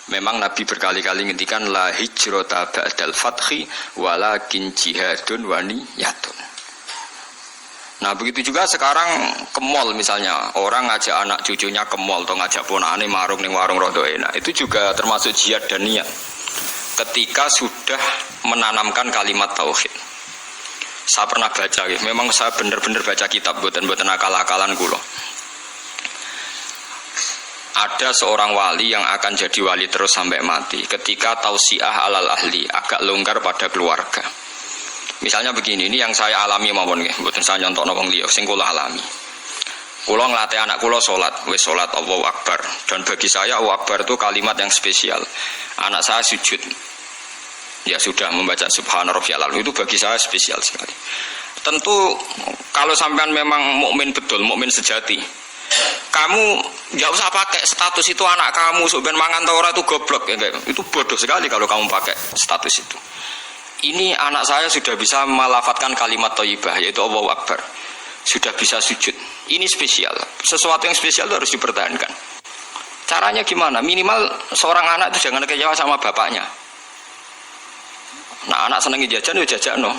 Memang Nabi berkali-kali ngendikan la hijrata ba'dal fathi walakin jihadun wa niyatun. Nah begitu juga sekarang ke mall misalnya, orang ngajak anak cucunya ke mall atau ngajak ponakane marung ning warung rada enak, itu juga termasuk jihad dan niat. Ketika sudah menanamkan kalimat tauhid. Saya pernah baca, memang saya benar-benar baca kitab, buatan akal-akalan kula. Ada seorang wali yang akan jadi wali terus sampai mati ketika tausiah alal ahli, agak longgar pada keluarga. Misalnya begini, ini yang saya alami mawon nggih, mboten saya nyontokno wong liya, sing kula alami. Kula nglatih anak kula salat, wis salat Allahu Akbar, dan bagi saya Allahu Akbar itu kalimat yang spesial. Anak saya sujud, ya sudah membaca Subhana Rabbiyal A'la, itu bagi saya spesial sekali. Tentu kalau sampean memang mukmin betul, mukmin sejati, kamu nggak usah pakai status itu anak kamu sebenarnya mangan ora itu goblok ya, itu bodoh sekali kalau kamu pakai status itu. Ini anak saya sudah bisa melafatkan kalimat thayyibah yaitu Allahu Akbar, sudah bisa sujud. Ini spesial, sesuatu yang spesial harus dipertahankan. Caranya gimana? Minimal seorang anak itu jangan kecewa sama bapaknya. Nah anak senengi jajan ya jajan no,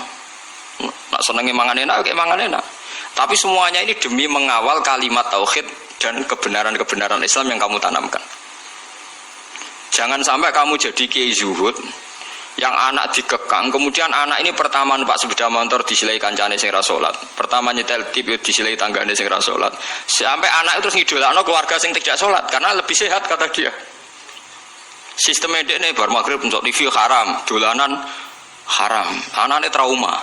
nak senengi mangan enak kayak mangan enak. Tapi semuanya ini demi mengawal kalimat tauhid dan kebenaran-kebenaran Islam yang kamu tanamkan. Jangan sampai kamu jadi kiai zuhud yang anak dikekang, kemudian anak ini pertama numpak sepeda motor disilai kancane sing ra salat, pertama nyetel tip disilai tanggane sing ra salat, sampai anak itu terus ngidolakno keluarga sing tidak salat karena lebih sehat kata dia. Sistem ini bar maghrib untuk TV haram, dolanan haram, anaknya trauma.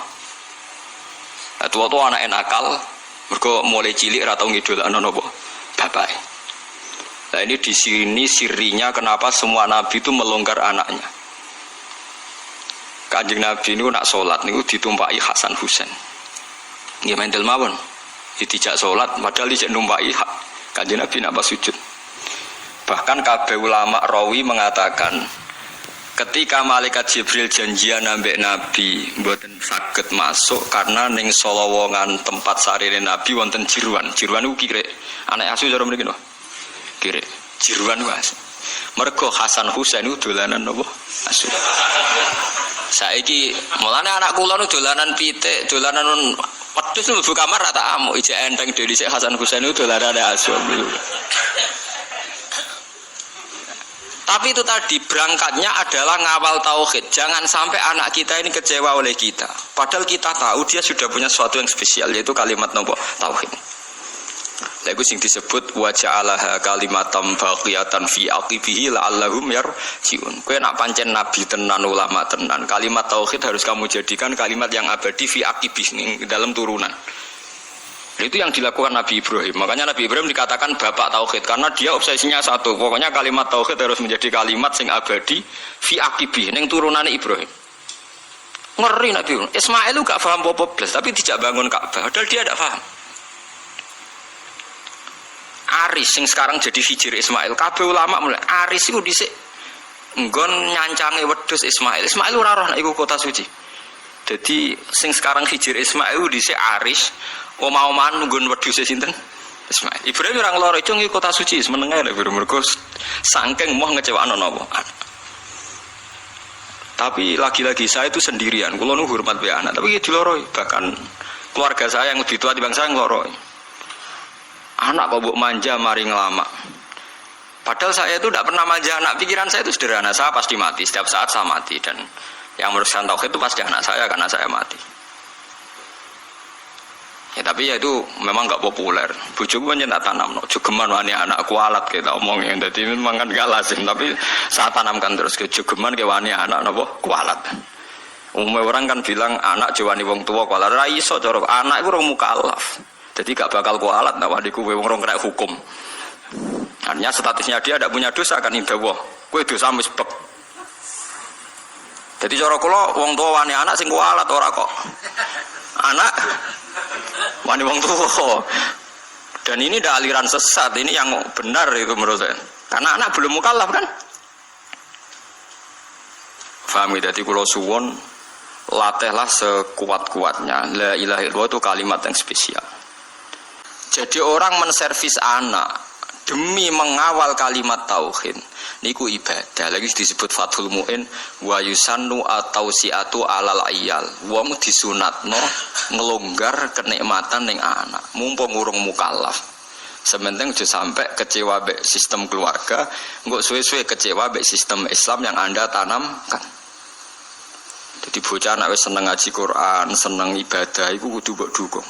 Tua-tua anak nakal, mereka mulai cilik atau ngidolakno napa bapak. Nah ini di sini sirinya kenapa semua nabi itu melonggar anaknya. Kanjeng Nabi ini nak sholat niku ditumpai Hasan Husain. Nggih mendel mawon. Dijak sholat padahal dijak numpai Kanjeng Nabi napa sujud. Bahkan kabeh ulama rawi mengatakan ketika malaikat Jibril janjian ambek Nabi mboten saged masuk karena ning solowongan tempat sarine Nabi wonten jiruan. Jiruan niku kire. Anak asu cara mriki lho. Kire. Jiruan was. Mergo Hasan Husain niku dolanan napa? Asu. Saiki mulane anak kula nu dolanan pitik, dolanan wedhus mlebu kamar ra tak amuk, ijek enteng dhewe sik Hasan Husain nu dolanan asu. Tapi itu tadi berangkatnya adalah ngawal tauhid. Jangan sampai anak kita ini kecewa oleh kita. Padahal kita tahu dia sudah punya sesuatu yang spesial yaitu kalimat nopo tauhid. Lagu sing disebut wa ja'alaha kalimatam baqiyatan fi aqibihi la'allahum yarji'un. Kowe nak pancen nabi tenan ulama tenan, kalimat tauhid harus kamu jadikan kalimat yang abadi fi aqibih dalam turunan. Itu yang dilakukan Nabi Ibrahim. Makanya Nabi Ibrahim dikatakan bapak tauhid karena dia obsesinya satu. Pokoknya kalimat tauhid harus menjadi kalimat sing abadi fi aqibi ning turunane Ibrahim. Ngeri Nabi Ibrahim. Ismail gak paham apa blas tapi tidak bangun Ka'bah. Padahal dia tidak paham. Aris sing sekarang jadi hijir Ismail. Kabeh ulama mulai Aris iku dhisik nggon nyancange wedhus Ismail. Ismail ora roh nek iku kota suci. Jadi sing sekarang hijir Ismail dhisik Aris. Omah-omahan nunggun wedhuse sinten? Ismail. Ibrahim ora ngloro cung iki kota suci semenenge lek mergo saking moh ngecewakno napa. Tapi lagi-lagi saya itu sendirian. Kula nu hormat be anak, tapi diloroi. Bahkan keluarga saya yang lebih tua dibanding saya ngloroi. Anak kok mbok manja mari ngelama. Padahal saya itu tidak pernah manja anak. Pikiran saya itu sederhana, saya pasti mati. Setiap saat saya mati. Dan yang merusak tauhid itu pasti anak saya karena saya mati. Ya tapi ya itu memang gak populer. Bojoku kan tak tanam, jogeman wani anakku alat kita omongin. Jadi memang kan gak lazim. Tapi saya tanamkan terus ke jogeman ke wani anak napa kualat. Umumnya orang kan bilang anak jawani wong tua kualat. Ra iso cara anak iku ora mukallaf. Jadi gak bakal kualat nak wani kuwe wong kena hukum. Artinya statusnya dia tidak punya dosa kan indah wah. Kowe dosa wis beb. Jadi cara kula wong tua wani anak sing kualat ora kok. Anak wani wong tua. Dan ini ada aliran sesat, ini yang benar itu menurut saya. Karena anak belum mukallaf kan. Fahami, jadi kalau suwon latihlah sekuat-kuatnya. La ilaha illallah itu kalimat yang spesial. Jadi orang menservis anak demi mengawal kalimat tauhid niku ibadah. Lagi disebut Fathul Mu'in wa yusannu atau siatu alal ayal. Wong disunatno ngelonggar kenikmatan ning anak mumpung urung mukallaf. Sementing aja sampai kecewa be sistem keluarga, engko suwe-suwe kecewa be sistem Islam yang Anda tanamkan. Jadi bocah nek wis seneng ngaji Quran, seneng ibadah iku kudu mbok dukung.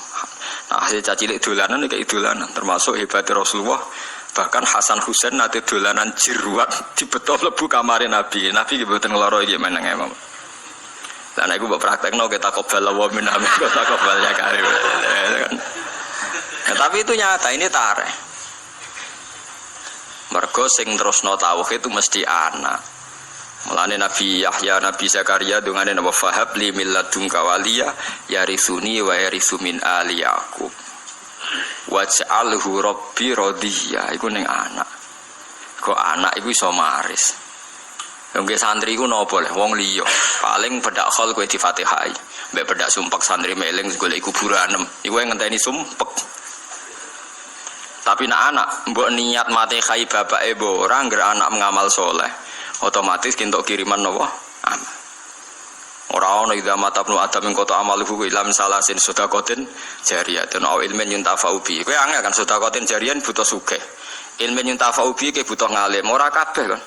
Nah, hasil cacilik dolanan iki dolanan termasuk hebatnya Rasulullah. Bahkan Hasan Husain nate dolanan jeruat dibetul lebu kamare Nabi. Nabi ki mboten ngloro iki meneng emang. Lah nek iku mbok praktekno kita qobal wa min amin kota qobalnya kare. Nah, tapi itu nyata ini tareh. Mergo sing terusno tauhid itu mesti anak. Mulane Nabi Yahya, Nabi Zakaria dungane napa fahab li milladunka waliya yarithuni wa yarithu min ali Yaqub. Waj'alhu rabbi radhiya iku ning anak. Kok anak iku iso maris. Wong santri iku napa le wong liya. Paling pedak khol kowe di Fatihai. Mbek pedak sumpek santri meling golek kuburan. Iku ngenteni sumpek. Tapi nak anak mbok niat mate khai bapake mbok ora ngger anak ngamal soleh, otomatis kintok kiriman napa? Amal. Ora ono ida mata ibnu adam ing kota amaluhu ilam salasin sedaqatin jariyatun aw ilmin yuntafa'u bi. Kowe angel kan sedaqatin jariyan butuh sugih. Ilmin yuntafa'u bi ke butuh ngalim, ora kabeh kan.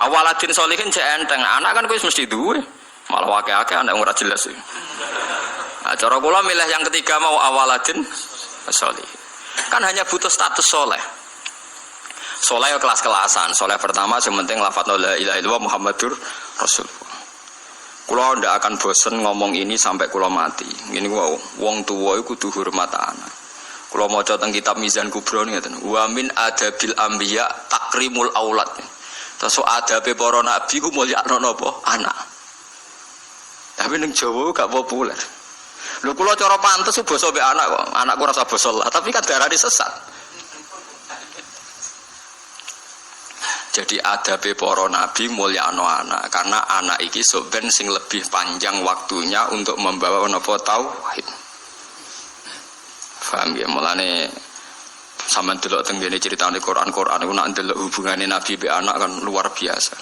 Awaladin solihin jek enteng, anak kan kowe mesti duwe. Malah akeh-akeh anak ora jelas iki. Nah, cara kula milih yang ketiga mau awaladin solihin. Kan hanya butuh status soleh. Soleh kelas-kelasan. Soleh pertama sementing lafadz la ilaha illallah Muhammadur Rasulullah. Kula ndak akan bosen ngomong ini sampai kula mati. Ngene wae, wong tuwa iku kudu hormat anak. Kula maca teng kitab Mizan Kubra ngeten. Wa min adabil anbiya takrimul aulad. Terus adabe para nabi ku mulyakno napa? Anak. Tapi ning Jawa gak populer. Lho kula cara pantes basa mbek anak kok. Anakku rasa basa lah, tapi kan darane sesat. Jadi adabe para nabi mulyakno anak karena anak iki soben sing lebih panjang waktunya untuk membawa napa tauhid. Paham ya? Mulane sampeyan delok teng ngene critane Quran iku nak ndelok hubungane nabi be anak kan luar biasa.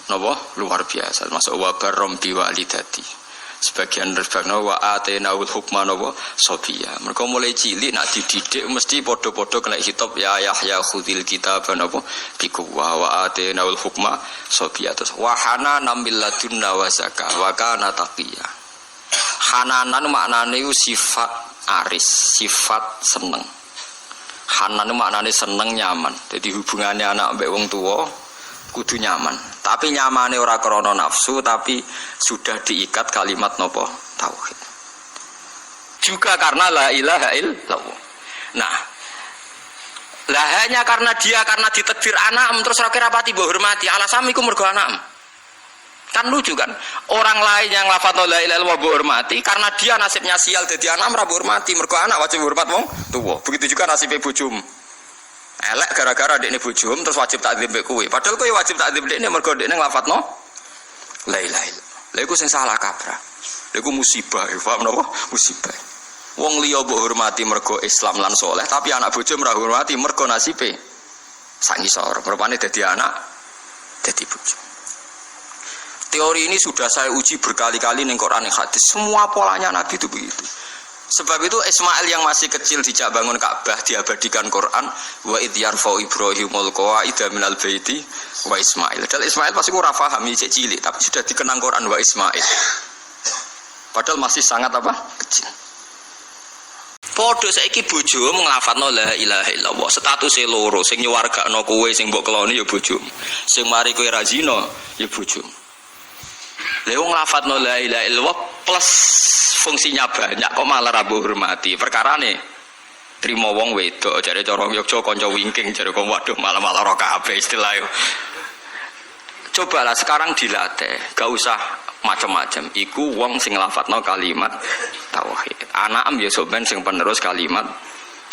Napa? Luar biasa. Masuk wa barrom bi walidati. Sebagian rebano wa atenaul hukma napa sobiya. Mereka mulai cilik nak dididik mesti podo-podo kena hitop ya Yahya khudil kitab napa biku wa atenaul hukma sobiya. Terus wa hananan min ladunna wa zakah wa kana taqiya. Hananan maknane sifat aris, sifat seneng. Hanan maknane seneng nyaman. Jadi hubungannya anak mbek wong tuwa kudu nyaman. Tapi nyamane ora krana nafsu, tapi sudah diikat kalimat nopo tauhid. Juga karena la ilaha illallah. Nah, lah hanya karena ditakdir anak terus ora rapati mbok hormati. Alasan iku mergo anak. Kan lucu kan? Orang lain yang lafadz la ilaha illallah mbok hormati karena dia nasibnya sial dadi anak ora mbok hormati. Mergo anak wajib hormat wong tuwa. Begitu juga nasibnya bojomu. Elek gara-gara dekne bojom terus wajib takdzim mbek kowe. Padahal kowe wajib takdzim dekne mergo dekne nglafadzno la ilaha illallah. Lha iku sing salah kaprah. Lha iku musibah, paham napa? Musibah. Wong liya mbok hormati mergo Islam lan saleh, tapi anak bojo ora hormati mergo nasibe sak ngisor. Rupane dadi anak, dadi bojo. Teori ini sudah saya uji berkali-kali ning Quran dan hadis. Semua polanya Nabi itu begitu. Sebab itu Ismail yang masih kecil dijak bangun Ka'bah diabadikan Quran wa idh yarfa'u Ibrahimul qawa'ida minal baiti wa Ismail. Dan Ismail pasti ora paham iki cilik tapi sudah dikenang Quran wa Ismail. Padahal masih sangat apa? Kecil. Padha saiki bojomu nglafadzno la ilaha illallah. Statuse loro, sing nyuwargakno kowe sing mbok keloni ya bojomu. Sing mari kowe ra zina ya bojomu. Lha wong nglafadzno la ilaha illallah plus fungsinya banyak kok malah ra hormati. Perkarane trimo wong wedok jare cara Yogya kanca wingking jare kok waduh malah ora kabeh istilah yo. Cobalah sekarang dilatih, gak usah macam-macam. Iku wong sing nglafadzno kalimat tauhid. Anak ya sampean sing penerus kalimat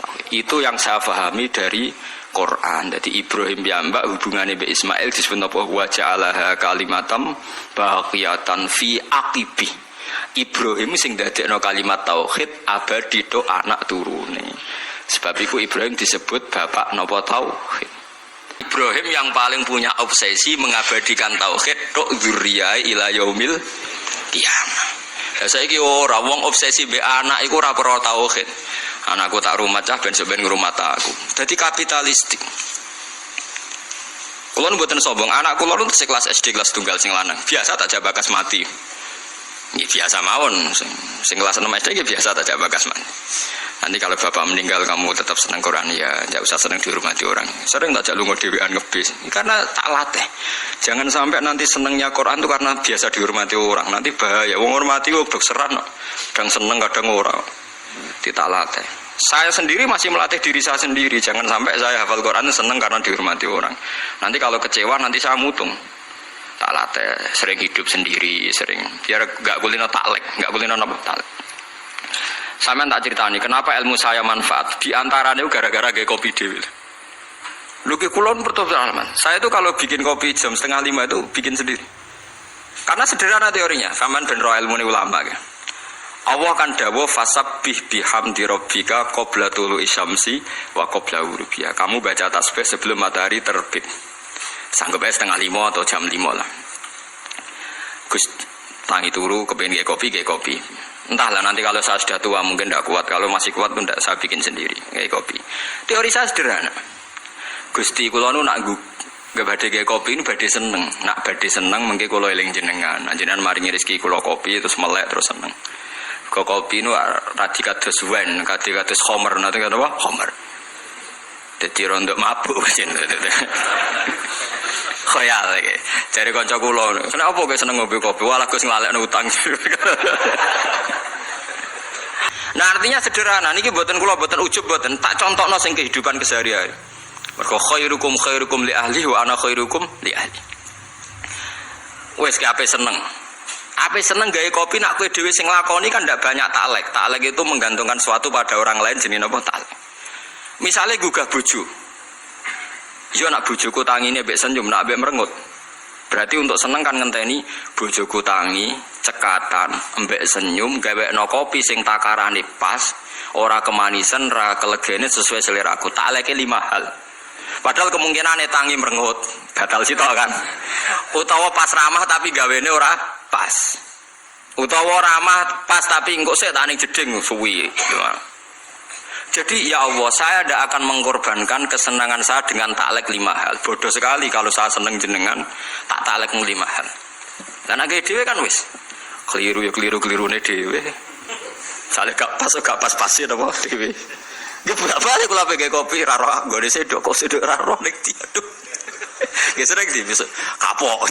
tauhid. Itu yang saya pahami dari Quran. Jadi Ibrahim piyambak hubungane mbek Ismail disebut apa wa ja'alaha kalimatam baqiyatan fi aqibi. Ibrahim sing dadekno kalimat tauhid abadi tok anak turune. Sebab itu Ibrahim disebut bapak nopo tauhid. Ibrahim yang paling punya obsesi mengabadikan tauhid tok dzurriyyah ila yaumil qiyamah. Lah saiki ora wong obsesi mbek anak iku ora perlu tauhid. Anakku tak rumah cah ben sampeyan ngrumat aku. Dadi kapitalistik. Kulo mboten sombong, anak kulo nu kelas SD kelas tunggal sing lanang. Biasa tak jabakas mati. Ini biasa mawon, sing kelas 6 SD biasa tak bakas man. Nanti kalau bapak meninggal kamu tetap senang Quran ya, jangan usah senang dihormati orang. Sering tak lunga dhewean ngebis, karena tak latih. Jangan sampai nanti senangnya Quran itu karena biasa dihormati orang, nanti bahaya. Wong hormati kok berseran, kadang seneng kadang ora. Tak latih. Saya sendiri masih melatih diri saya sendiri, jangan sampai saya hafal Quran seneng karena dihormati orang. Nanti kalau kecewa nanti saya mutung. Tak latih, sering hidup sendiri, sering biar gak kulino taklek, gak kulino nopo taklek. Sampeyan tak ceritani kenapa ilmu saya manfaat. Di antaranya gara-gara gaya kopi dewi. Luki kulon pertolongan. Saya itu kalau bikin kopi jam 4:30 itu bikin sendiri. Karena sederhana teorinya. Sampeyan ben ro ilmune ulama ya. Allah kan dawuh fasabbih bihamdi rabbika qabla tulu'i syamsi wa qabla ghurubiha. Kamu baca tasbih sebelum matahari terbit. Sanggup aja 4:30 atau jam 5 lah. Gus tangi turu kepengen kayak kopi. Entahlah nanti kalau saya sudah tua mungkin tidak kuat. Kalau masih kuat pun tidak saya bikin sendiri kayak kopi. Teori saya sederhana. Gusti kula nu nak gak badhe kayak kopi ini badhe seneng. Nak badhe seneng mengke kula eling jenengan. Jenengan maringi rezeki kula kopi terus melek terus seneng. Kok kopi nu radi kados wine, kados khamr nanti kata apa? Khamr. Dadi rondo mabuk jenenge. Khoyal lagi. Cari kanca kula. Kenapa kowe seneng ngombe kopi? Walah Gus nglalekno utang. Nah artinya sederhana. Niki mboten kula mboten ujub mboten. Tak contohno sing kehidupan keseharian. Mergo khairukum li ahli wa ana khairukum li ahli. Wes ki ape seneng. Ape seneng gawe kopi nak kowe dhewe sing lakoni kan ndak banyak taklek. Taklek itu menggantungkan sesuatu pada orang lain jenenge napa taklek. Misale gugah bojo. Yo nak bojoku tangine mbek senyum nak mbek merengut. Berarti untuk seneng kan ngenteni bojoku tangi, cekatan, mbek senyum, gawekno kopi sing takarane pas, ora kemanisan, ora kelegene sesuai selera aku. Tak leke 5 hal. Padahal kemungkinane tangi merengut, batal sito kan. Utawa pas ramah tapi gawene ora pas. Utawa ramah pas tapi engko sik tak ning jeding suwi. Jadi ya Allah, saya tidak akan mengorbankan kesenangan saya dengan taklek 5 hal. Bodoh sekali kalau saya seneng jenengan tak taklek 5 hal. Dan agak dewe kan wis keliru ya keliru-kelirune dhewe. Sale gak pas-pasin apa dhewe. Nggih bolak-balik kula pege kopi ra roh nggone sedok kok sedok ra roh nek diaduk. Nggih sering bisa kapok.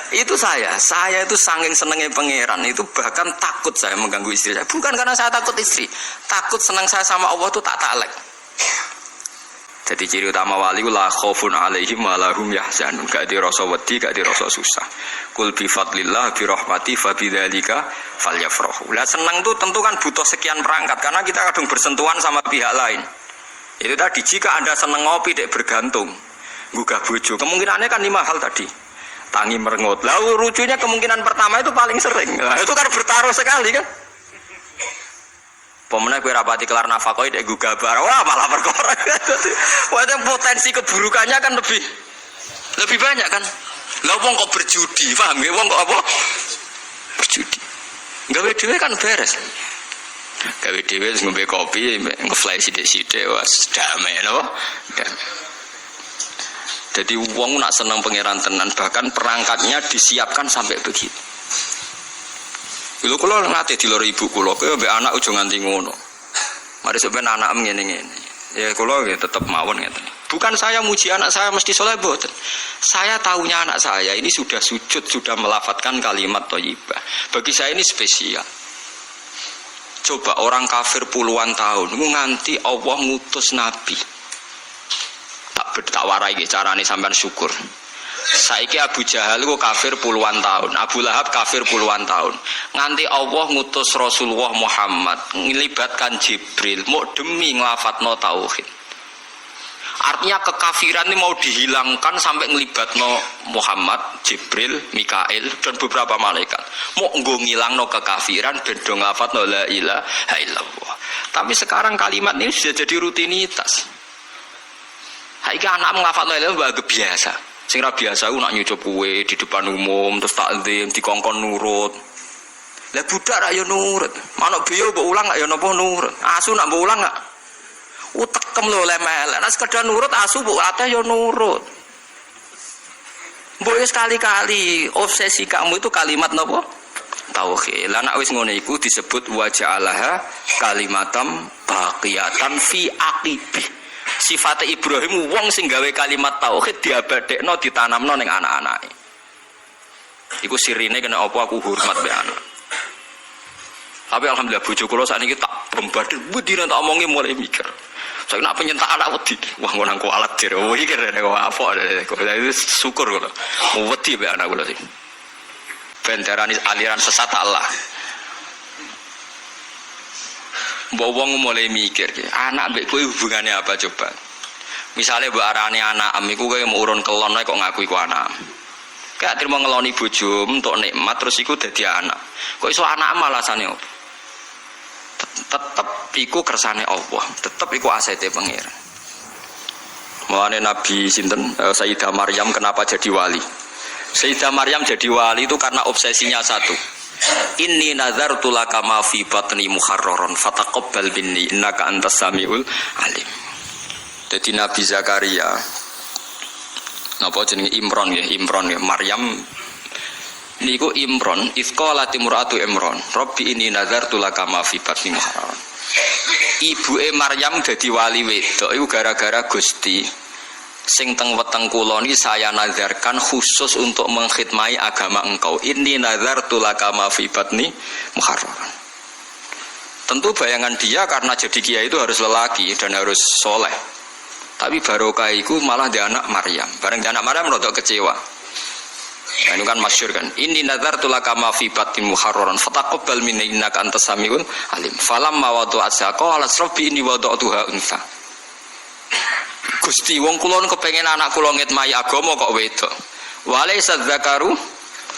Itu saya itu saking senengnya pangeran itu bahkan takut saya mengganggu istri saya. Bukan karena saya takut istri, takut senang saya sama Allah itu tak taklek. Jadi ciri utama wali la khaufun alaihim wa lahum yahzanun. Gak dirasa wedi, gak dirasa susah. Qul bi fadlillah bi rahmati fa bidzalika falyafrahu. Lah senang itu tentu kan butuh sekian perangkat karena kita kadang bersentuhan sama pihak lain. Itu tadi jika Anda senang ngopi dek bergantung gugah bojo, kemungkinannya kan 5 hal tadi. Tangi merengut. Lalu lucunya kemungkinan pertama itu paling sering. Nah, itu kan bertaruh sekali kan. Pemenang gue rapati kelar nafkah dek gugah bar. Wah malah perkara. Wah itu potensi keburukannya kan lebih banyak kan. Lah wong kok berjudi, paham nggih? Wong kok apa? Berjudi. Gawe dhewe kan beres. Gawe dhewe ngombe kopi, ngefly sithik-sithik wis damai napa? Damai. Jadi wong nak senang pangeran tenan bahkan perangkatnya disiapkan sampai begitu. Lho kula nate diloro ibu kula kowe mbek anak aja nganti ngono. Mari sampeyan anak ngene-ngene. Ya kula nggih tetep mawon ngeten. Bukan saya muji anak saya mesti saleh mboten. Saya tahunya anak saya ini sudah sujud, sudah melafadzkan kalimat thayyibah. Bagi saya ini spesial. Coba orang kafir puluhan tahun nganti Allah ngutus nabi. Tak warai carane sampean syukur. Saiki Abu Jahal ku kafir puluhan tahun, Abu Lahab kafir puluhan tahun. Nganti Allah ngutus Rasulullah Muhammad ngelibatkan Jibril mau demi nglafatno tauhid. Artinya kekafiran ini mau dihilangkan sampai ngelibatno Muhammad, Jibril, Mikail dan beberapa malaikat. Mau ngilangno kekafiran ben do nglafatno la ilaha illallah. Tapi sekarang kalimat ini sudah jadi rutinitas. Saiki anak nglafadzno la ilaha biasa. Sing ra biasa ku nak nyucup kue di depan umum terus takzim dikongkon nurut. Lah budak ra yo nurut. Manuk biyo mbok ulang gak yo napa nurut. Asu nak mbok ulang gak utekem lho lemel. Nek sekedar nurut asu mbok ate yo nurut. Mbok sekali-kali obsesi kamu itu kalimat napa? Tauhid. Lah nek wis ngene iku disebut wa ja'alaha kalimatam baqiyatan fi aqibi. Sifate Ibrahim wong sing gawe kalimat tauhid diabadekno ditanamno ning anak-anake. Iku sirine kena apa aku hormat be anak. Tapi alhamdulillah bojo kula sakniki tak bombardir budine tak omongi mulai mikir. Saya nak penyentak anak wedi. Wah ngono aku alat dir. Oh iki kene kok apa kok syukur kula. Wedi be anak kula sing. Benderani aliran sesat Allah. Mbok wong mulai mikir ki, anak mbek kowe hubungane apa coba? Misale mbok arane anak am iku kowe mau urun kelon kok ngaku iku anak. Gak terima ngeloni bojo untuk nikmat terus iku dadi anak. Kok iso anak malasane opo? Tetep iku kersane Allah, tetep iku asete pangeran. Mulane Nabi sinten Sayyidah Maryam kenapa jadi wali? Sayyidah Maryam jadi wali itu karena obsesinya satu. Inni nazartu laka ma fi batni muharraran fataqabbal minni innaka antas samiul alim. Dadi Nabi Zakaria napa jenenge Imron nggih Maryam niku Imron ifqala timuratu Imron Rabbi inni nazartu laka ma fi batni muharraran. Ibuke Maryam dadi wali wedok iku gara-gara Gusti sing teng weteng kula niki saya nazarkan khusus untuk mengkhidmati agama engkau. Inni nazartu laka ma fi batni muharraran. Tentu bayangan dia karena jadi kiai itu harus lelaki dan harus soleh. Tapi barokah iku malah dia anak Maryam. Bareng dia anak Maryam rodok kecewa. Nah, ini kan masyhur kan. Inni nazartu laka ma fi batni muharraran fataqabbal minni innaka antas samiul alim. Falamma wada'atha qalat rabbi inni wada'tuha unsa. Gusti wong kula kepengin anak kula ngitmai agama kok wedok. Walaisa dzakaru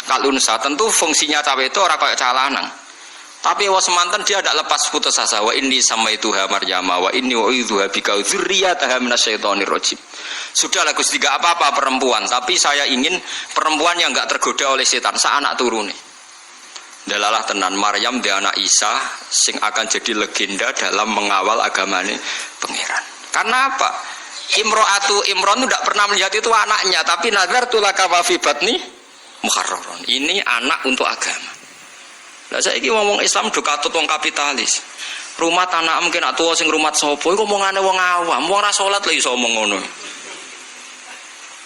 kalunsa. Tentu fungsinya cah wedok ora kaya cah lanang. Tapi wa semanten dia tidak lepas putus asa. Wa inni samaituha Maryama wa inni u'idzuha bika dzurriyyataha minasyaitonir rajim. Sudahlah Gusti gak apa-apa perempuan, tapi saya ingin perempuan yang enggak tergoda oleh setan, sa anak turune. Dalalah tenan Maryam dia anak Isa sing akan jadi legenda dalam mengawal agamane pangeran. Karena apa? Imron tidak pernah melihat itu anaknya, tapi nazar tulaka wa fi batni muharraron. Ini anak untuk agama. Lah saiki ngomong Islam do katut wong kapitalis. Rumah tanah mungkin atuwa sing rumah sapa iku omongane wong awam, wong ora salat lho iso omong ngono.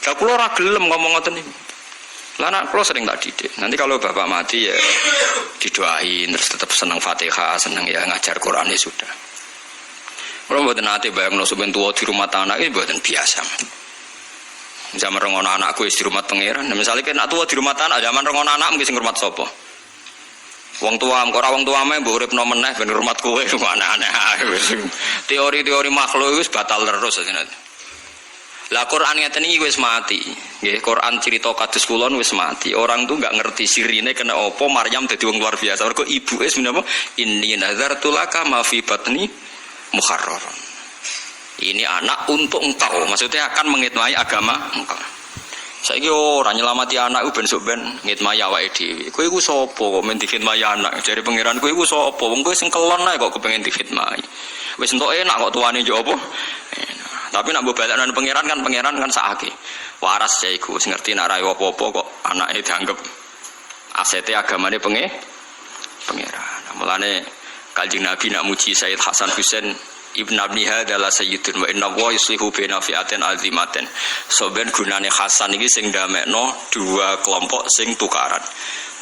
Lah kula ora gelem ngomong ngoten iki. Lah anak kula sering tak didik. Nanti kalau bapak mati ya didoain terus tetap senang Fatihah, senang ya ngajar Quran ya sudah. Kalau buatan nanti bayang nusuben tua di rumah tanah ini buatan biasa. Zaman rengon anakku di rumah pangeran. Misalnya kan tua di rumah tanah, zaman rengon anak mungkin rumah sopo. Wong tua, orang wong tua mah urip nomen nih ben rumah kowe aneh-aneh. Teori-teori makhluk itu batal terus aja. Lah Quran ngeten iki wis mati. Nggih, Quran cerita kados kulon wis mati. Orang tuh enggak ngerti sirine kena opo Maryam dadi wong luar biasa. Mergo ibuke sebenarnya inni nazartu laka ma fi batni muharraron. Ini anak untuk engkau, maksudnya akan mengitmai agama engkau. Saiki ora nyelamati anak ben sok ben ngitmai awake dhewe. Kowe iku sapa kok men dikhidmati anak? Jare pangeran kowe iku sapa? Wong kowe sing kelon ae kok kepengin dikhidmati. Wis entuk enak kok tuane yo apa? Tapi nak mbok balekno pangeran kan sakake. Waras ya iku sing ngerti nek ra apa-apa kok anake dianggap asete agamane pangeran. Mulane Kanjeng Nabi nak muji Sayyid Hasan Husain Ibn Abniha adalah sayyidun wa inna wa yuslihu bina fi'atin azimatin. So ben gunane Hasan ini sing damekno dua kelompok sing tukaran.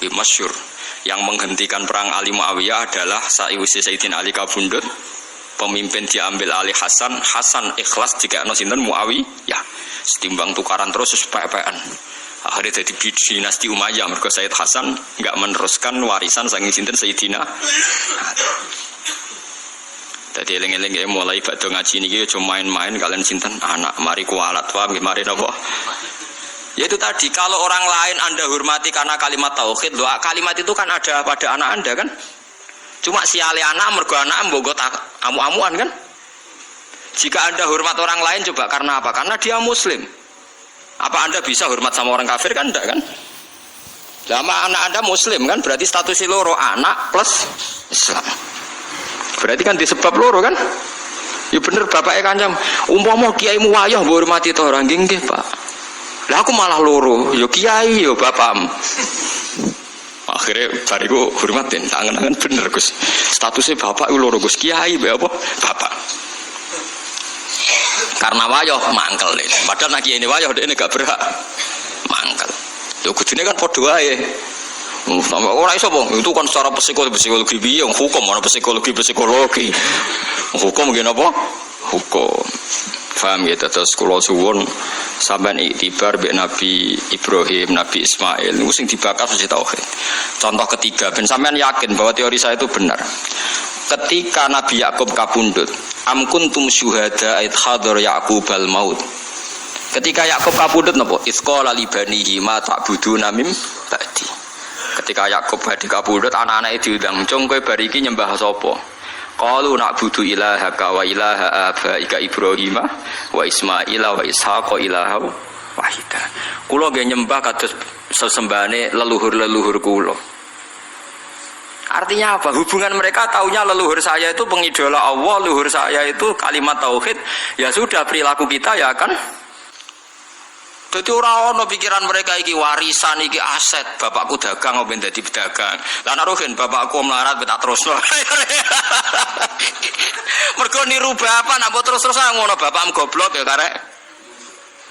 Masyhur yang menghentikan perang Ali Muawiyah adalah sa'iwisi Sayyidina Ali kabundut. Pemimpin diambil alih Hasan ikhlas dikekno sinten Muawiyah. Setimbang tukaran terus supaya-supayaan. Akhirnya jadi dinasti Umayyah mergo Sayyid Hasan enggak meneruskan warisan saking sinten Sayyidina. Dadi eling-eling mulai badhe ngaji niki cuma main-main kalian sinten anak mari kualat paham nggih mari napa. Ya itu tadi kalau orang lain Anda hormati karena kalimat tauhid, doa kalimat itu kan ada pada anak Anda kan? Cuma siale anak mergo anak mbok amu-amuan kan? Jika Anda hormat orang lain coba karena apa? Karena dia muslim. Apa Anda bisa hormat sama orang kafir kan enggak kan? Lama anak Anda muslim kan berarti status loro anak plus Islam. Berarti kan disebab loro kan? Ya bener bapaknya kancam. Umpama kiaimu wayah mbok hormati to ora nggih Pak. Lah aku malah loro, yo kiai yo bapakmu. Akhirnya bariku hormatin, tangan-tangan bener Gus. Statusnya bapak itu loro Gus, kiai be apa? Bapak. Karena wayoh mangkel nih. Padahal nak kiai ini wayoh dia ini gak berhak mangkel. Yo kudune kan padha wae. Ora iso bang, itu kan secara psikologi biang hukum, mana psikologi. Hukum gini apa? Hukum. Faham gitu, terus kula suwun sampean iktibar mbek Nabi Ibrahim, Nabi Ismail niku sing dibakar mesti tauhid. Contoh ketiga, ben sampean yakin bahwa teori saya itu benar. Ketika Nabi Yakub kapundhut, am kuntum syuhada id hadar Yaqubal maut. Ketika Yakub kapundhut napa? Isqala li banihi ma ta'buduna mim ba'di. Ketika Yakub badhe kapundhut, anak-anake diundang, "Cung kowe bar iki nyembah sapa?" Qalu na'budu ilahaka wa ilaha abaika Ibrahim wa Ismail wa Ishaq ilaha wahida. Kula nggih nyembah kados sesembahane leluhur-leluhur kula. Artinya apa? Hubungan mereka taunya leluhur saya itu pengidola Allah, leluhur saya itu kalimat tauhid. Ya sudah perilaku kita ya kan. Jadi orang ono pikiran mereka iki warisan iki aset bapakku dagang apa dadi pedagang. Lah nek rogen bapakku melarat tak terusno. Mergo niru bapak nak terus-terusan ngono bapakmu goblok ya karek.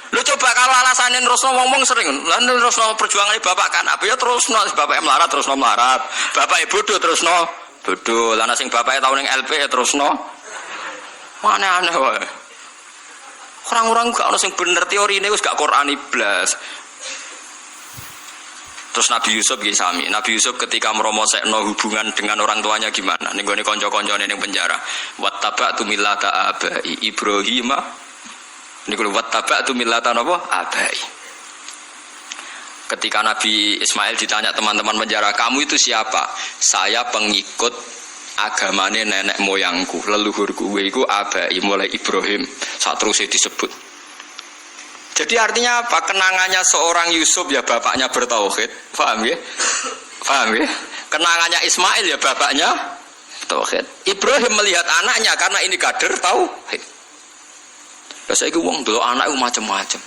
Lu coba kalau alasane terusno wong-wong sering. Lah terusno perjuangane bapak kan apa ya terusno bapake melarat terusno melarat. Bapake bodoh terusno bodoh. Lah nek sing bapake tau ning LP ya terusno. Aneh-aneh wae. Orang-orang gak ono sing bener teori ini wis gak Qur'ani blas. Terus Nabi Yusuf nggih sami. Nabi Yusuf ketika meromosekno hubungan dengan orang tuanya gimana? Ning gone kanca-kancane ning penjara. Wattaba'tu millata abai Ibrahim. Niku wattaba'tu millata napa? Abai. Ketika Nabi Ismail ditanya teman-teman penjara, "Kamu itu siapa?" "Saya pengikut agamane nenek moyangku, leluhurku iku abai mulai Ibrahim." Saat terus disebut. Jadi artinya apa? Kenangannya seorang Yusuf ya bapaknya bertauhid, paham ya? Paham ya? Kenangannya Ismail ya bapaknya tauhid. Ibrahim melihat anaknya karena ini kader tauhid. Lah saiki wong delok anak iku macam-macam.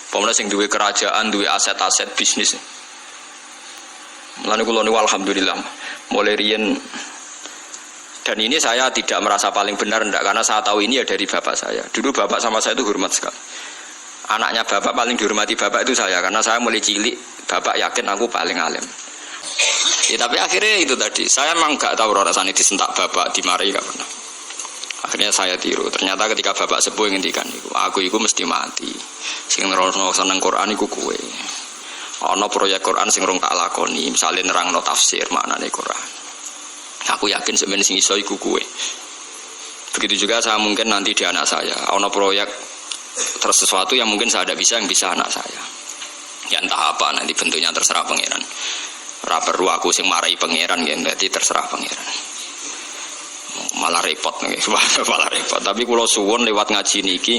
Pemene sing duwe kerajaan, duwe aset-aset bisnis. Mulane kula niku alhamdulillah mulai riyen. Dan ini saya tidak merasa paling benar enggak, karena saya tahu ini ya dari bapak saya. Dulu bapak sama saya itu hormat sekali. Anaknya bapak paling dihormati bapak itu saya, karena saya mulai cilik bapak yakin aku paling alim. Ya, tapi akhirnya itu tadi, saya memang enggak tahu rasanya disentak bapak, dimarahi enggak pernah. Akhirnya saya tiru. Ternyata ketika bapak sepuh ngendikan aku iku mesti mati. Sing nerangno seneng Quran iku kowe. Ana proyek Quran sing rong tak lakoni, misale nerangno tafsir maknane Quran. Aku yakin sebenarnya sing iso iku kowe. Begitu juga saya mungkin nanti di anak saya. Ono proyek terus sesuatu yang mungkin saya tidak bisa, yang bisa anak saya. Ya entah apa nanti bentuknya terserah pangeran. Ora perlu aku sing marahi pangeran nggih, berarti terserah pangeran. Malah repot nih, malah repot. Tapi kalau suwon lewat ngaji niki,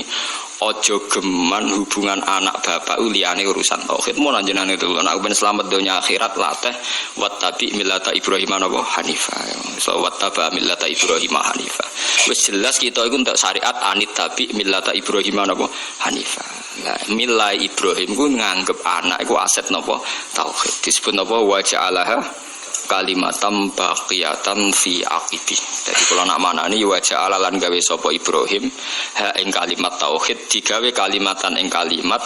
ojo geman hubungan anak bapak liyane urusan tauhid. Mau lanjutan itu, anak ben selamat dunia akhirat lateh. Wattabi millata Ibrahim nabo Hanifah. So wattaba millata Ibrahim Hanifah. Wes jelas kita itu untuk syariat anit tabi millata Ibrahim nabo Hanifah. Nah, milai Ibrahim ku nganggep anak itu aset nabo tauhid. Disebut nabo waja'alaha kalimatam baqiyatan fi aqibi. Jadi kalau nak manani wajah alalan gawe sapa Ibrahim ha ing kalimat tauhid digawe kalimatan ing kalimat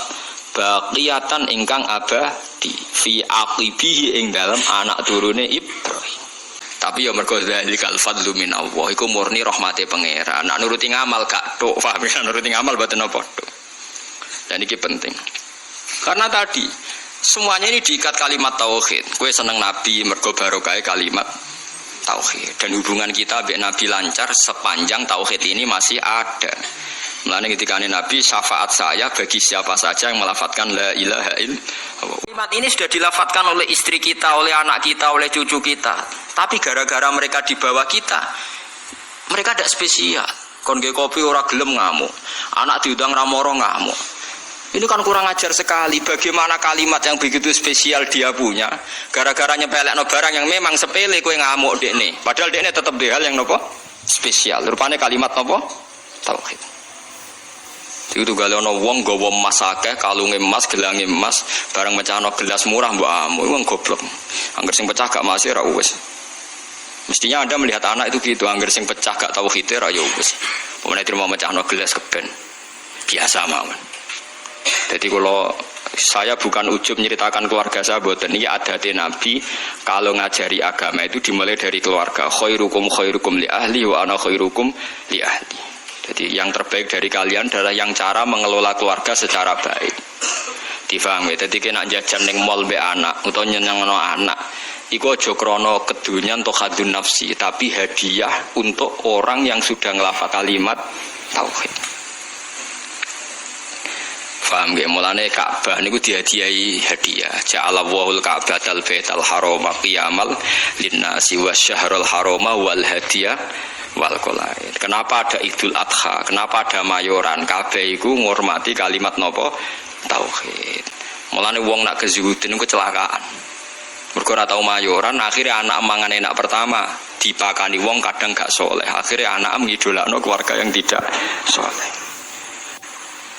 baqiyatan ingkang abadi fi aqibihi ing dalam anak turune Ibrahim. Tapi ya mergo zalikal fadlu min Allah iku murni rahmate pangeran. Nak nuruti ngamal gak tok, paham ya, nuruti ngamal boten apa tok. Dan ini penting. Karena tadi semuanya ini diikat kalimat tauhid. Kue seneng Nabi mergo barokah kalimat tauhid. Dan hubungan kita dengan Nabi lancar sepanjang tauhid ini masih ada. Mulanya ketika Nabi, syafaat saya bagi siapa saja yang melafadzkan la ilaha illallah. Kalimat ini sudah dilafatkan oleh istri kita, oleh anak kita, oleh cucu kita. Tapi gara-gara mereka di bawah kita, mereka tidak spesial. Kon ge kopi ora gelem ngamuk, anak diundang ramoro ngamuk. Ini kan kurang ajar sekali. Bagaimana kalimat yang begitu spesial dia punya, gara-gara nyepelekno barang yang memang sepele kowe ngamuk dekne. Padahal dekne tetap di hal yang nopo spesial. Rupanya kalimat nopo tauhid. Itu galono wong gawa emas akeh, kalunge emas, gelange emas, barang mecahno gelas murah mbok amuk, wong goblok. Angger sing pecah gak masih ra wis. Mestinya Anda melihat anak itu gitu, angger sing pecah gak tauhid ra ya wis. Pemene terima mecahno gelas keben. Biasa mawon. Jadi kalau saya bukan ujub menceritakan keluarga saya, boten ini adate Nabi kalau ngajari agama itu dimulai dari keluarga. Khairukum khairukum li ahli wa ana khairukum li ahli. Jadi yang terbaik dari kalian adalah yang cara mengelola keluarga secara baik. Difahami. Jadi kena jajan ning mall mbek anak utawa nyenengno anak. Iku aja krana kedunyan atau khadun nafsi, tapi hadiah untuk orang yang sudah ngelafal kalimat tauhid. Faham nggih? Mulane Ka'bah niku dihadiahi hadiah. Ja'alallahul Ka'batal Baital Harama qiyamal linnasi wasyahrul harama wal hadiah wal qolaid. Kenapa ada Idul Adha? Kenapa ada mayoran? Kabeh iku ngurmati kalimat napa? Tauhid. Mulane wong nak kezuhudin niku kecelakaan. Mergo ora tau mayoran, akhirnya anak mangan enak pertama, dipakani wong kadang gak soleh. Akhirnya anak mengidolakno keluarga yang tidak soleh.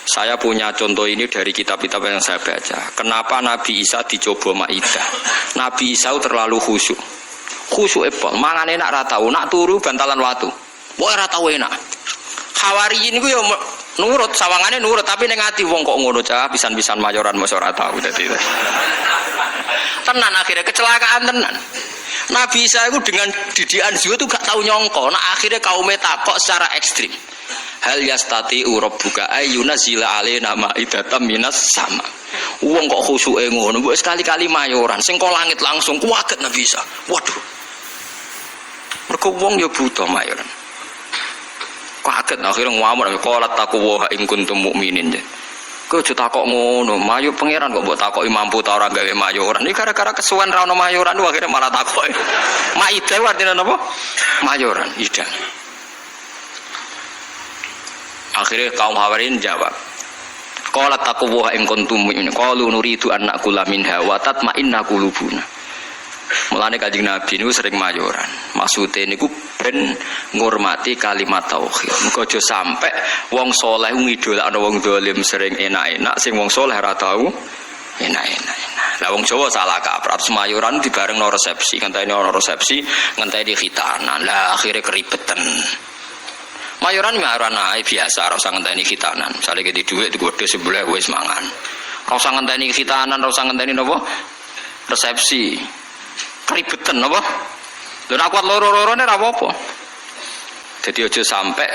Saya punya contoh ini dari kitab-kitab yang saya baca. Kenapa Nabi Isa dicoba Maidah? Nabi Isa terlalu khusyuk. Khusyuk epol, mangan enak ra tau, nak turu bantalan watu. Wah ra tau enak. Hawariyin iku ya nurut, sawangane nurut, tapi ning ati wong kok ngono cah, pisan-pisan mayoran mos ora tau dadi. Tenan akhirnya kecelakaan tenan. Nabi Isa itu dengan didikan zuhud itu gak tahu nyongko. Nah akhirnya kaumnya takok secara ekstrim. Hal yastati rabbuka ayyunazila alaina ma'idatan minas sama. Wong kok khusyuke ngono, mbok sekali-kali mayoran sing kok langit langsung kuwaget Nabi Isa. Waduh. Mergo wong ya buta mayoran. Kaget akhirnya ngamuk qalat taqwa in kuntum mukminin. Kau aja takok ngono, mayu pangeran kok mbok takoki mampu ta ora gawe mayoran. Iki gara-gara kesuwen ra ono mayoran akhirnya malah takoki. Maidah artine napa? Mayoran, ida. Akhirnya kaum Hawariyin jawab. Qalat taqwa in kuntum mu'minin. Qalu nuridu an na'kula minha wa tatma'inna qulubuna. Mulane Kanjeng Nabi niku sering mayoran. Maksude niku ben ngurmati kalimat tauhid. Muga aja sampe wong saleh ngidolakno wong zalim sering enak-enak, sing wong saleh ora tau enak-enak. Lah wong Jawa salah kaprah mayoran dibarengno resepsi, ngenteni ana resepsi, ngenteni khitanan. Lah akhire keribetan. Mayoran ae biasa, ora usah ngenteni khitanan. Misale ki dhuwit digode sebelah wis mangan. Ora usah ngenteni khitanan, ora usah ngenteni napa? Resepsi. Keribetan apa? Lha nek kuat loro-lorone ora apa-apa. Jadi aja sampai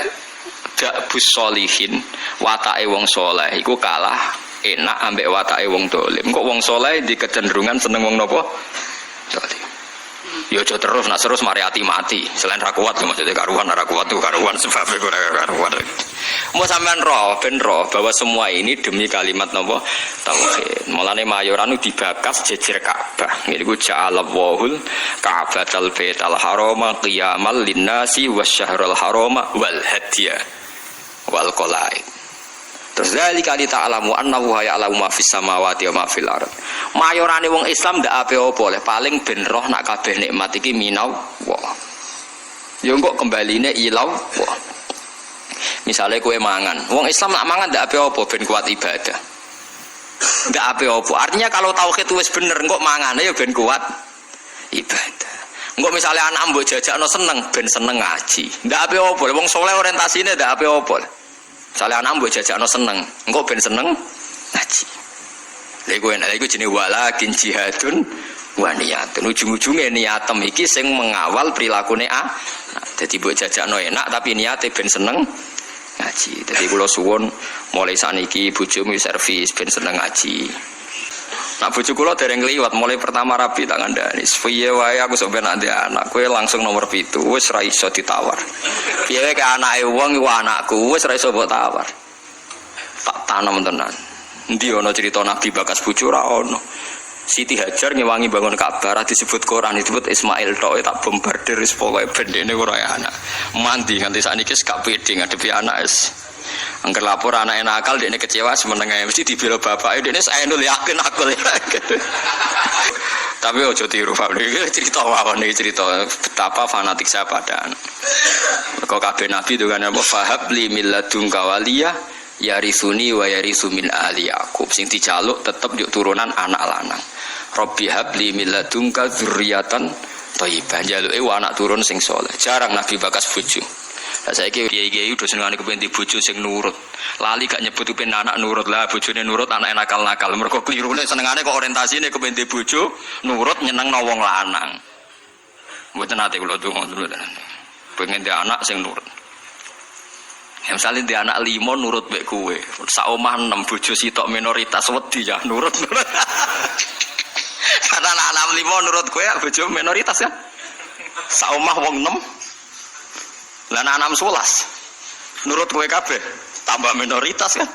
dak bus solihin watake wong saleh iku kalah enak ambek watake wong dolim. Kok wong saleh di kecenderungan seneng wong napa? Dolim. Ya aja terus nak terus mari ati mati. Selain ra kuat maksudnya karuan ora kuat tuh karuan sebab ora karuan. Mau sampean roh ben roh bahwa semua ini demi kalimat napa tauhid. Mulane mayoran dibakas jejer Ka'bah. Niku ja'alallahul Ka'batal Baital Harama qiyamal linnasi wasyahrul harama wal hadiya wal qolaid. Terus zalika li ta'lamu annahu ya'lamu ma fis samawati wa ma fil ardh. Mayorane wong Islam ndak ape-ape oleh paling ben roh nak kabeh nikmat iki minau wa. Ya kok kembaline ilau wa. Misalnya kue mangan, wong Islam nak mangan ndak ape-ape ben kuat ibadah. Ndak ape-ape. Artinya kalau tauhid wis bener kok mangane ya ben kuat ibadah. Engko misalnya anak mbok jajakno seneng ben seneng ngaji. Ndak ape-ape. Wong saleh orientasine ndak ape-ape. Misalnya anak mbok jajakno seneng, engko ben seneng ngaji. Lha iku jenenge walakin jihadun wa niyatun. Ujung-ujunge niatem iki sing mengawal prilakune a. Dadi mbok jajakno enak tapi niate ben seneng ngaji. Jadi kula suwun mulai saniki bojomu servis ben seneng ngaji. Nak bojo kula dereng liwat mulai pertama rabi tak ngandani. Piye wae aku sok ben ndek anak, kowe langsung nomor 7 wis ra iso ditawar. Piye wae ke anake wong iku anakku wis ra iso mbok tawar. Tak tanam tenan. Endi ana cerita Nabi bakas bojo ra ono. Siti Hajar ngewangi bangun Ka'bah disebut Quran disebut Ismail tok tak bombardir wis pokoke bendene ora anak. Mandi nganti sakniki gak pede ngadepi anak wis. Angger lapor anake nakal dekne kecewa semenenge mesti dibela bapake dekne saenul yakin aku yakin. Tapi ojo tiru iki cerita mawon iki cerita betapa fanatik saya pada anak. Kok kabeh nabi itu kan apa fahab li milladunka waliyah yarisuni wa yarisu min ali Yaqub sing dijaluk tetep yuk turunan anak lanang. Rabbi habli min ladunka dzurriatan thayyibah. Jaluke anak turun sing saleh. Jarang nabi bakas bojo. Lah saiki kiai-kiai udah senengane kepen di bojo sing nurut. Lali gak nyebut kepen anak nurut lah, bojone nurut anake nakal-nakal. Mergo klirune senengane kok orientasine kepen di bojo nurut nyenengno wong lanang. Mboten ate kula donga dulu tenan. Pengen di anak sing nurut. Ya misalnya dia anak 5 nurut mbek kowe. Sak omah 6 bojo sitok minoritas wedi ya nurut. Karena anak 5 nurut kowe bojo minoritas kan. Sak omah wong 6. Lah anak 11. Nurut kowe kabeh tambah minoritas kan.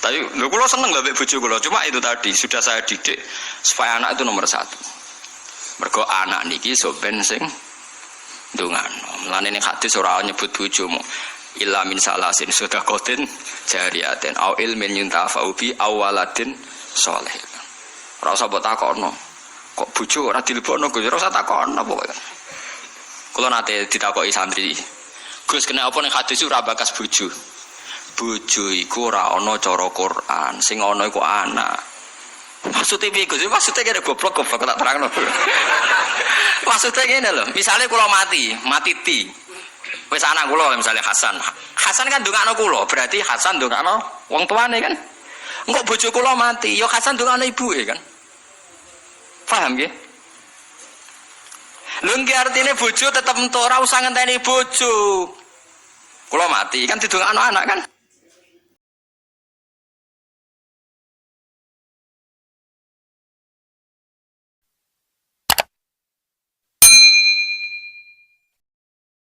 Tapi lho kula seneng lho mbek bojo kula. Cuma itu tadi sudah saya didik supaya anak itu nomor 1. Mergo anak niki so ben sing ndongano. Lan ning hadis ora nyebut bojomu. Illa min salasin sedaqatin jariyatin au ilmin yuntafa'u bi awaladin sholih. Ora usah mbok takokno. Kok bojo ora dilebokno Gus? Ora usah takokno pokoke. Kula nate ditakoki santri. Gus kena apa ning hadis ora bakas bojo? Bojo iku ora ana cara Quran, sing ana iku anak. Maksudnya piye Gus? Maksudnya kene goblok tak terangno. Maksudnya ngene lho, misale kula mati ti. Wis anak kula misalnya Hasan. Hasan kan ndongakno kula, berarti Hasan ndongakno wong tuane kan. Engko bojo kula mati, ya Hasan ndongakno ibuke kan. Paham nggih? Lho nggih artine bojo tetep entuk ora usah ngenteni bojo. Kula mati kan didongakno anak kan.